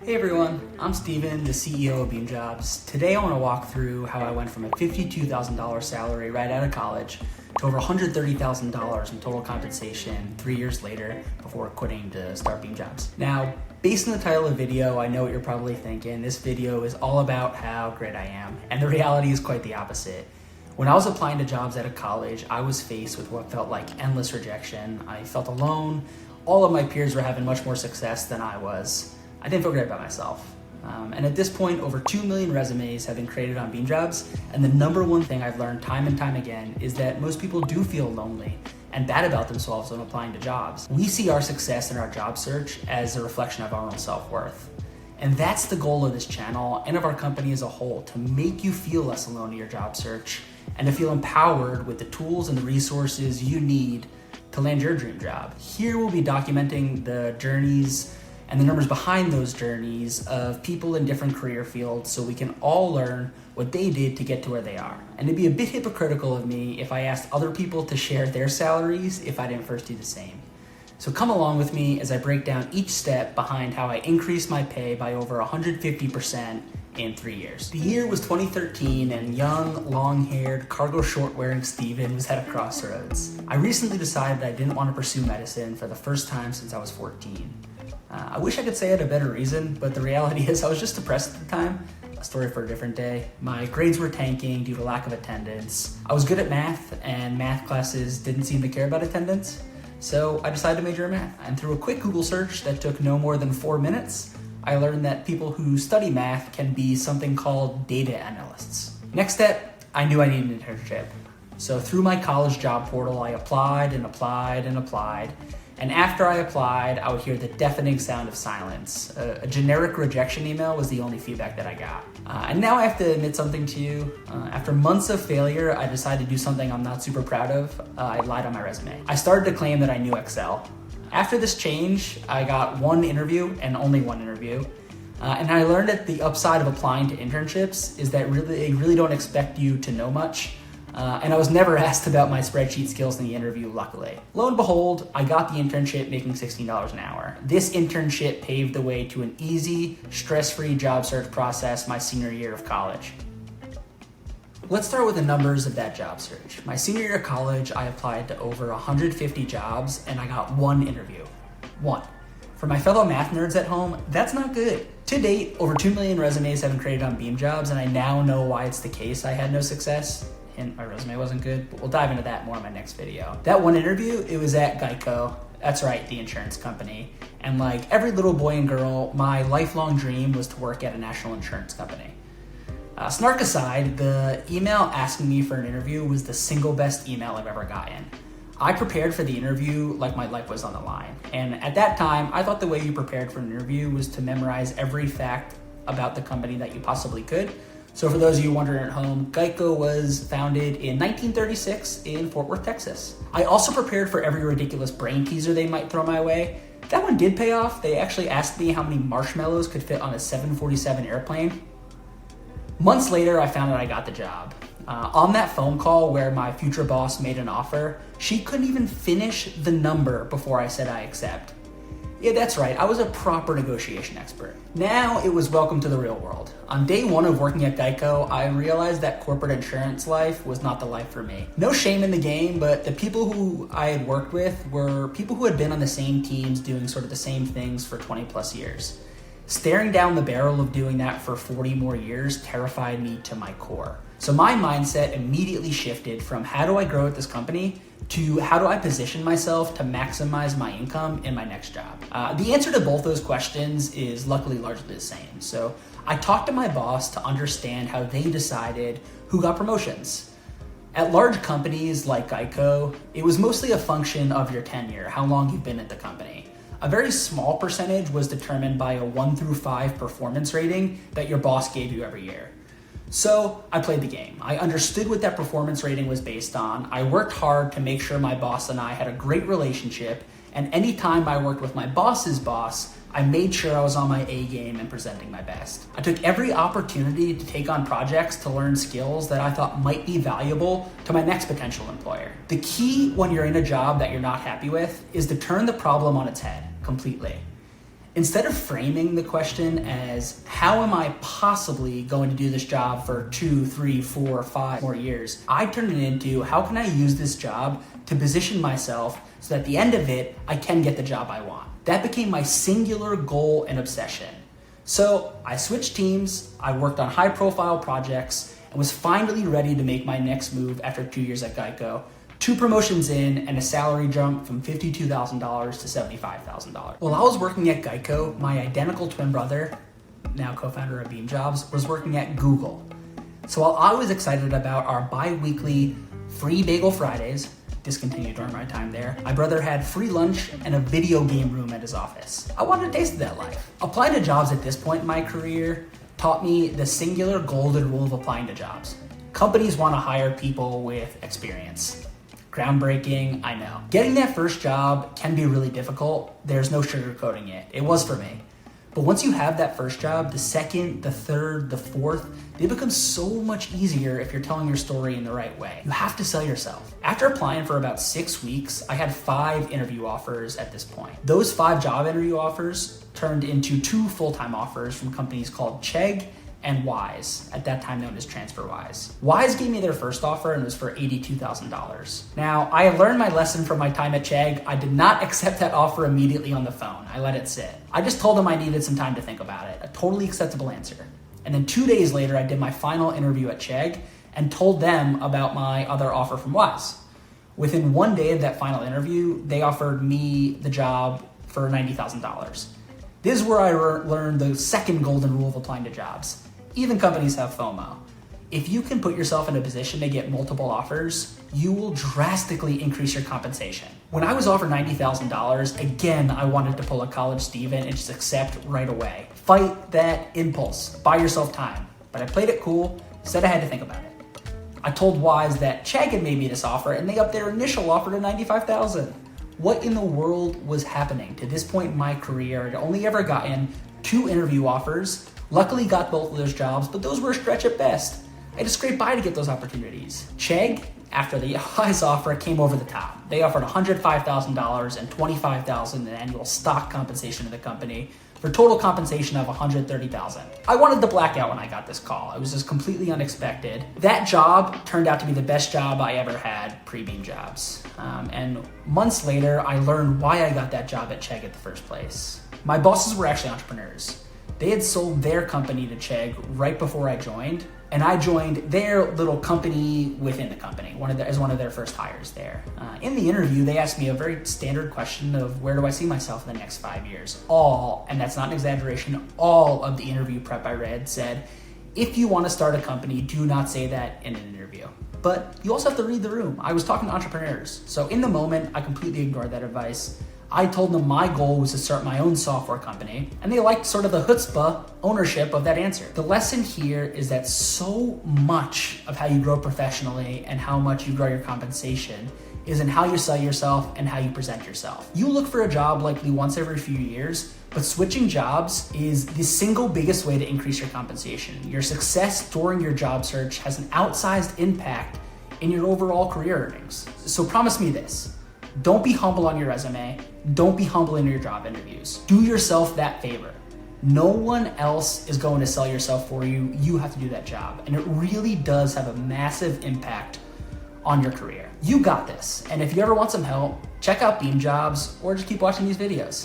Hey everyone, I'm Steven, the CEO of BeamJobs. Today I want to walk through how I went from a $52,000 salary right out of college to over $130,000 in total compensation 3 years later before quitting to start BeamJobs. Now, based on the title of the video, I know what you're probably thinking. This video is all about how great I am, and the reality is quite the opposite. When I was applying to jobs out of college, I was faced with what felt like endless rejection. I felt alone. All of my peers were having much more success than I was. I didn't feel great about myself. And at this point, over 2 million resumes have been created on BeamJobs, and the number one thing I've learned time and time again is that most people do feel lonely and bad about themselves when applying to jobs. We see our success in our job search as a reflection of our own self-worth. And that's the goal of this channel and of our company as a whole, to make you feel less alone in your job search and to feel empowered with the tools and the resources you need to land your dream job. Here we'll be documenting the journeys and the numbers behind those journeys of people in different career fields so we can all learn what they did to get to where they are. And it'd be a bit hypocritical of me if I asked other people to share their salaries if I didn't first do the same. So come along with me as I break down each step behind how I increased my pay by over 150% in 3 years. The year was 2013 and young, long-haired, cargo short-wearing Steven was at a crossroads. I recently decided I didn't want to pursue medicine for the first time since I was 14. I wish I could say I had a better reason, but the reality is I was just depressed at the time. A story for a different day. My grades were tanking due to lack of attendance. I was good at math, and math classes didn't seem to care about attendance. So I decided to major in math. And through a quick Google search that took no more than 4 minutes, I learned that people who study math can be something called data analysts. Next step, I knew I needed an internship. So through my college job portal, I applied and applied and applied. And after I applied, I would hear the deafening sound of silence. A generic rejection email was the only feedback that I got. And now I have to admit something to you. After months of failure, I decided to do something I'm not super proud of. I lied on my resume. I started to claim that I knew Excel. After this change, I got one interview and only one interview. And I learned that the upside of applying to internships is that they really don't expect you to know much. And I was never asked about my spreadsheet skills in the interview, luckily. Lo and behold, I got the internship making $16 an hour. This internship paved the way to an easy, stress-free job search process my senior year of college. Let's start with the numbers of that job search. My senior year of college, I applied to over 150 jobs and I got one interview. One. For my fellow math nerds at home, that's not good. To date, over 2 million resumes have been created on BeamJobs, and I now know why it's the case I had no success. And my resume wasn't good, but we'll dive into that more in my next video. That one interview, it was at Geico. That's right, the insurance company. And like every little boy and girl, my lifelong dream was to work at a national insurance company. Snark aside, the email asking me for an interview was the single best email I've ever gotten. I prepared for the interview like my life was on the line. And at that time, I thought the way you prepared for an interview was to memorize every fact about the company that you possibly could. So for those of you wondering at home, Geico was founded in 1936 in Fort Worth, Texas. I also prepared for every ridiculous brain teaser they might throw my way. That one did pay off. They actually asked me how many marshmallows could fit on a 747 airplane. Months later, I found out I got the job. On that phone call where my future boss made an offer, she couldn't even finish the number before I said I accept. Yeah, that's right, I was a proper negotiation expert. Now it was welcome to the real world. On day one of working at Geico, I realized that corporate insurance life was not the life for me. No shame in the game, but the people who I had worked with were people who had been on the same teams doing sort of the same things for 20 plus years. Staring down the barrel of doing that for 40 more years terrified me to my core. So my mindset immediately shifted from how do I grow at this company to how do I position myself to maximize my income in my next job? The answer to both those questions is luckily largely the same. So I talked to my boss to understand how they decided who got promotions. At large companies like Geico, it was mostly a function of your tenure, how long you've been at the company. A very small percentage was determined by a 1 through 5 performance rating that your boss gave you every year. So I played the game. I understood what that performance rating was based on. I worked hard to make sure my boss and I had a great relationship. And anytime I worked with my boss's boss, I made sure I was on my A game and presenting my best. I took every opportunity to take on projects to learn skills that I thought might be valuable to my next potential employer. The key when you're in a job that you're not happy with is to turn the problem on its head completely. Instead of framing the question as, how am I possibly going to do this job for 2, 3, 4, 5 more years, I turned it into, how can I use this job to position myself so that at the end of it, I can get the job I want. That became my singular goal and obsession. So I switched teams, I worked on high profile projects, and was finally ready to make my next move after 2 years at Geico. 2 promotions in and a salary jump from $52,000 to $75,000. While I was working at Geico, my identical twin brother, now co-founder of BeamJobs, was working at Google. So while I was excited about our bi-weekly free Bagel Fridays, discontinued during my time there, my brother had free lunch and a video game room at his office. I wanted to taste that life. Applying to jobs at this point in my career taught me the singular golden rule of applying to jobs. Companies want to hire people with experience. Groundbreaking, I know. Getting that first job can be really difficult. There's no sugarcoating it. It was for me. But once you have that first job, the second, the third, the fourth, they become so much easier if you're telling your story in the right way. You have to sell yourself. After applying for about 6 weeks, I had 5 interview offers at this point. Those 5 job interview offers turned into 2 full-time offers from companies called Chegg and Wise, at that time known as TransferWise. Wise gave me their first offer and it was for $82,000. Now, I have learned my lesson from my time at Chegg. I did not accept that offer immediately on the phone. I let it sit. I just told them I needed some time to think about it, a totally acceptable answer. And then 2 days later, I did my final interview at Chegg and told them about my other offer from Wise. Within 1 day of that final interview, they offered me the job for $90,000. This is where I learned the second golden rule of applying to jobs. Even companies have FOMO. If you can put yourself in a position to get multiple offers, you will drastically increase your compensation. When I was offered $90,000, again, I wanted to pull a college Steven and just accept right away. Fight that impulse, buy yourself time. But I played it cool, said I had to think about it. I told Wise that Chegg had made me this offer and they upped their initial offer to $95,000. What in the world was happening? To this point in my career, I'd only ever gotten 2 interview offers. Luckily got both of those jobs, but those were a stretch at best. I had to scrape by to get those opportunities. Chegg, after the Wise offer, came over the top. They offered $105,000 and $25,000 in annual stock compensation to the company for total compensation of $130,000. I wanted the blackout when I got this call. It was just completely unexpected. That job turned out to be the best job I ever had pre-BeamJobs. And months later, I learned why I got that job at Chegg in the first place. My bosses were actually entrepreneurs. They had sold their company to Chegg right before I joined, and I joined their little company within the company, as one of their first hires there. In the interview, they asked me a very standard question of where do I see myself in the next 5 years? All, and that's not an exaggeration, all of the interview prep I read said, if you want to start a company, do not say that in an interview. But you also have to read the room. I was talking to entrepreneurs, so in the moment, I completely ignored that advice. I told them my goal was to start my own software company, and they liked sort of the chutzpah ownership of that answer. The lesson here is that so much of how you grow professionally and how much you grow your compensation is in how you sell yourself and how you present yourself. You look for a job likely once every few years, but switching jobs is the single biggest way to increase your compensation. Your success during your job search has an outsized impact in your overall career earnings. So promise me this. Don't be humble on your resume. Don't be humble in your job interviews. Do yourself that favor. No one else is going to sell yourself for you. You have to do that job. And it really does have a massive impact on your career. You got this. And if you ever want some help, check out BeamJobs or just keep watching these videos.